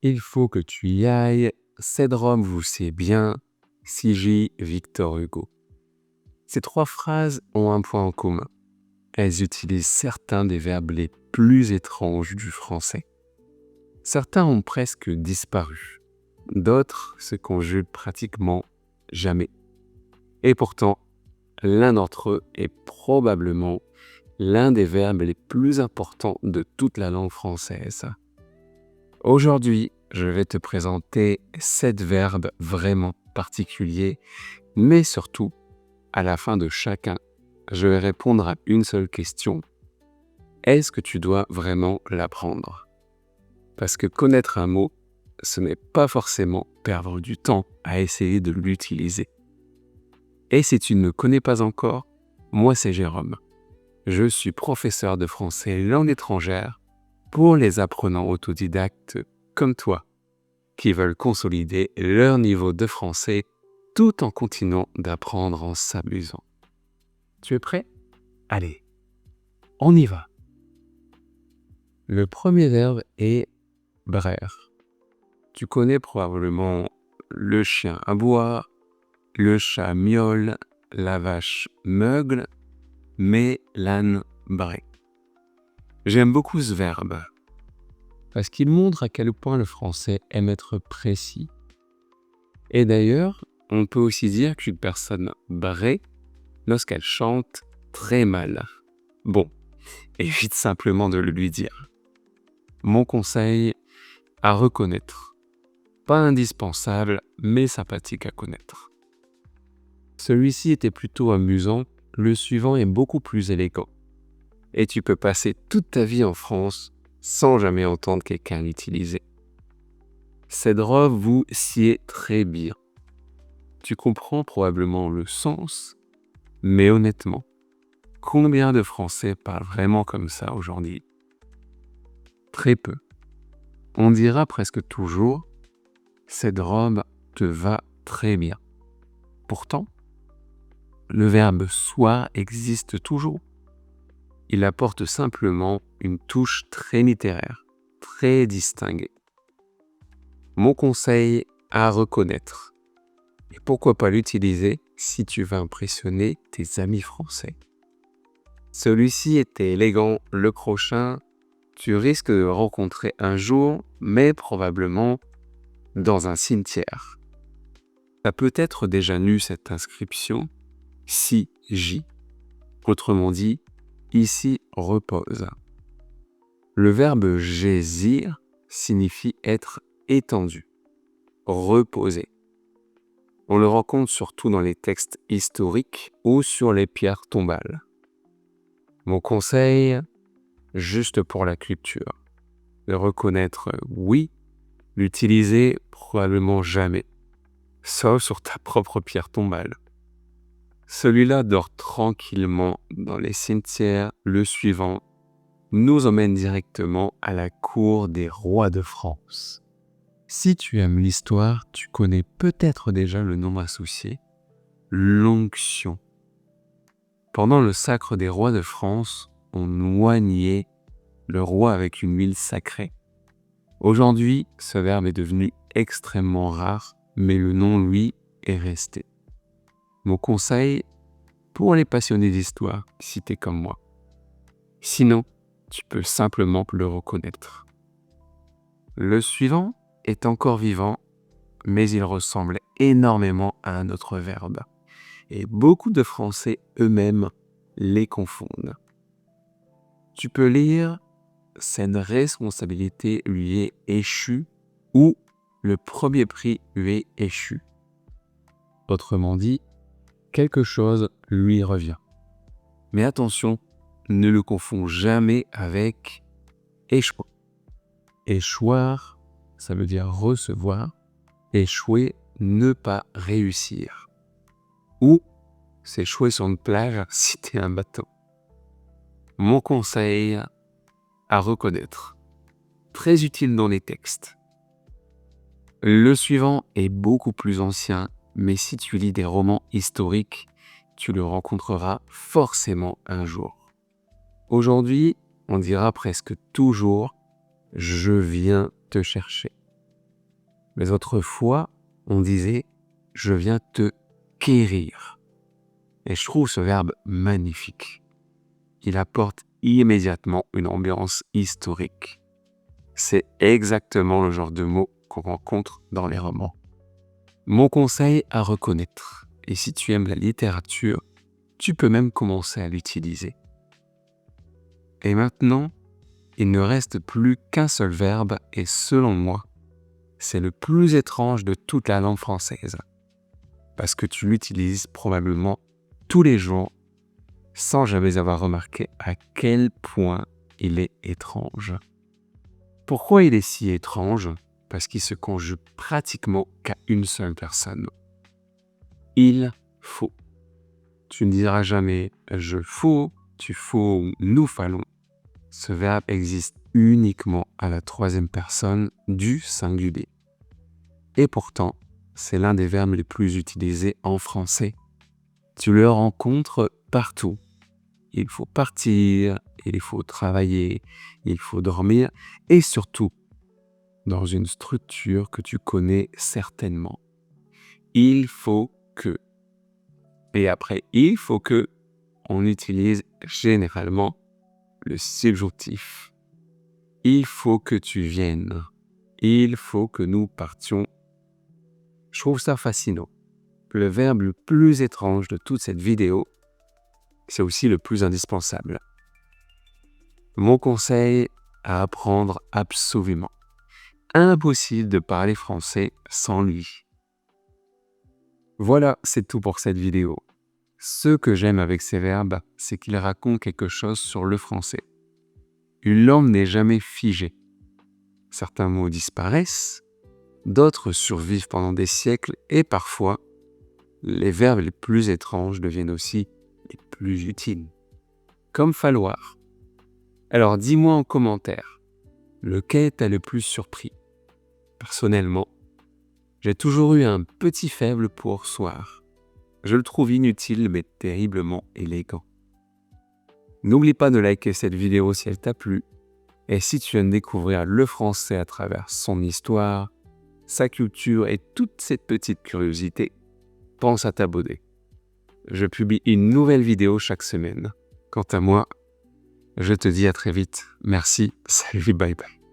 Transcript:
Il faut que tu y ailles, cette robe vous sied bien, C.J. Victor Hugo. Ces 3 phrases ont un point en commun. Elles utilisent certains des verbes les plus étranges du français. Certains ont presque disparu. D'autres se conjuguent pratiquement jamais. Et pourtant, l'un d'entre eux est probablement l'un des verbes les plus importants de toute la langue française. Aujourd'hui, je vais te présenter 7 verbes vraiment particuliers, mais surtout, à la fin de chacun, je vais répondre à une seule question. Est-ce que tu dois vraiment l'apprendre ? Parce que connaître un mot, ce n'est pas forcément perdre du temps à essayer de l'utiliser. Et si tu ne me connais pas encore, moi c'est Jérôme. Je suis professeur de français langue étrangère pour les apprenants autodidactes comme toi, qui veulent consolider leur niveau de français tout en continuant d'apprendre en s'amusant. Tu es prêt ? Allez, on y va. Le premier verbe est braire. Tu connais probablement le chien aboie, le chat miaule, la vache meugle, mais l'âne braie. J'aime beaucoup ce verbe parce qu'il montre à quel point le français aime être précis. Et d'ailleurs, on peut aussi dire qu'une personne braie lorsqu'elle chante très mal. Bon, évite simplement de le lui dire. Mon conseil, à reconnaître. Pas indispensable, mais sympathique à connaître. Celui-ci était plutôt amusant, le suivant est beaucoup plus élégant. Et tu peux passer toute ta vie en France sans jamais entendre quelqu'un l'utiliser. Cette robe vous sied très bien. Tu comprends probablement le sens, mais honnêtement, combien de Français parlent vraiment comme ça aujourd'hui ? Très peu. On dira presque toujours « cette robe te va très bien ». Pourtant, le verbe « soir » existe toujours. Il apporte simplement une touche très littéraire, très distinguée. Mon conseil, à reconnaître. Et pourquoi pas l'utiliser si tu veux impressionner tes amis français. Celui-ci était élégant, le prochain, tu risques de le rencontrer un jour, mais probablement dans un cimetière. Tu as peut-être déjà lu cette inscription, si-j, autrement dit, ici repose. Le verbe jaisir signifie être étendu, reposer. On le rencontre surtout dans les textes historiques ou sur les pierres tombales. Mon conseil, juste pour la culture, le reconnaître oui, l'utiliser probablement jamais, sauf sur ta propre pierre tombale. Celui-là dort tranquillement dans les cimetières, le suivant nous emmène directement à la cour des rois de France. Si tu aimes l'histoire, tu connais peut-être déjà le nom associé, l'onction. Pendant le sacre des rois de France, on oignait le roi avec une huile sacrée. Aujourd'hui, ce verbe est devenu extrêmement rare, mais le nom, lui, est resté. Mon conseil, pour les passionnés d'histoire, si t'es comme moi. Sinon, tu peux simplement le reconnaître. Le suivant est encore vivant, mais il ressemble énormément à un autre verbe. Et beaucoup de Français eux-mêmes les confondent. Tu peux lire « cette responsabilité lui est échue » ou « le premier prix lui est échu ». Autrement dit, quelque chose lui revient. Mais attention, ne le confonds jamais avec « échouer ». Échoir, ça veut dire recevoir. Échouer, ne pas réussir. Ou s'échouer sur une plage si t'es un bateau. Mon conseil, à reconnaître. Très utile dans les textes. Le suivant est beaucoup plus ancien, mais si tu lis des romans historiques, tu le rencontreras forcément un jour. Aujourd'hui, on dira presque toujours « je viens te chercher ». Mais autrefois, on disait « je viens te quérir ». Et je trouve ce verbe magnifique. Il apporte immédiatement une ambiance historique. C'est exactement le genre de mot qu'on rencontre dans les romans. Mon conseil à reconnaître, et si tu aimes la littérature, tu peux même commencer à l'utiliser. Et maintenant, il ne reste plus qu'un seul verbe et selon moi, c'est le plus étrange de toute la langue française. Parce que tu l'utilises probablement tous les jours sans jamais avoir remarqué à quel point il est étrange. Pourquoi il est si étrange? Parce qu'il se conjugue pratiquement qu'à une seule personne. Il faut. Tu ne diras jamais « je faut »,« tu faut » ou « nous fallons ». Ce verbe existe uniquement à la troisième personne du singulier. Et pourtant, c'est l'un des verbes les plus utilisés en français. Tu le rencontres partout. Il faut partir, il faut travailler, il faut dormir et surtout dans une structure que tu connais certainement. Il faut que. Et après il faut que, on utilise généralement le subjonctif. Il faut que tu viennes. Il faut que nous partions. Je trouve ça fascinant. Le verbe le plus étrange de toute cette vidéo, c'est aussi le plus indispensable. Mon conseil à apprendre absolument. Impossible de parler français sans lui. Voilà, c'est tout pour cette vidéo. Ce que j'aime avec ces verbes, c'est qu'ils racontent quelque chose sur le français. Une langue n'est jamais figée. Certains mots disparaissent, d'autres survivent pendant des siècles et parfois, les verbes les plus étranges deviennent aussi les plus utiles. Comme falloir. Alors dis-moi en commentaire, lequel t'a le plus surpris? Personnellement, j'ai toujours eu un petit faible pour soir. Je le trouve inutile mais terriblement élégant. N'oublie pas de liker cette vidéo si elle t'a plu. Et si tu viens de découvrir le français à travers son histoire, sa culture et toute cette petite curiosité, pense à t'abonner. Je publie une nouvelle vidéo chaque semaine. Quant à moi, je te dis à très vite. Merci, salut, bye bye.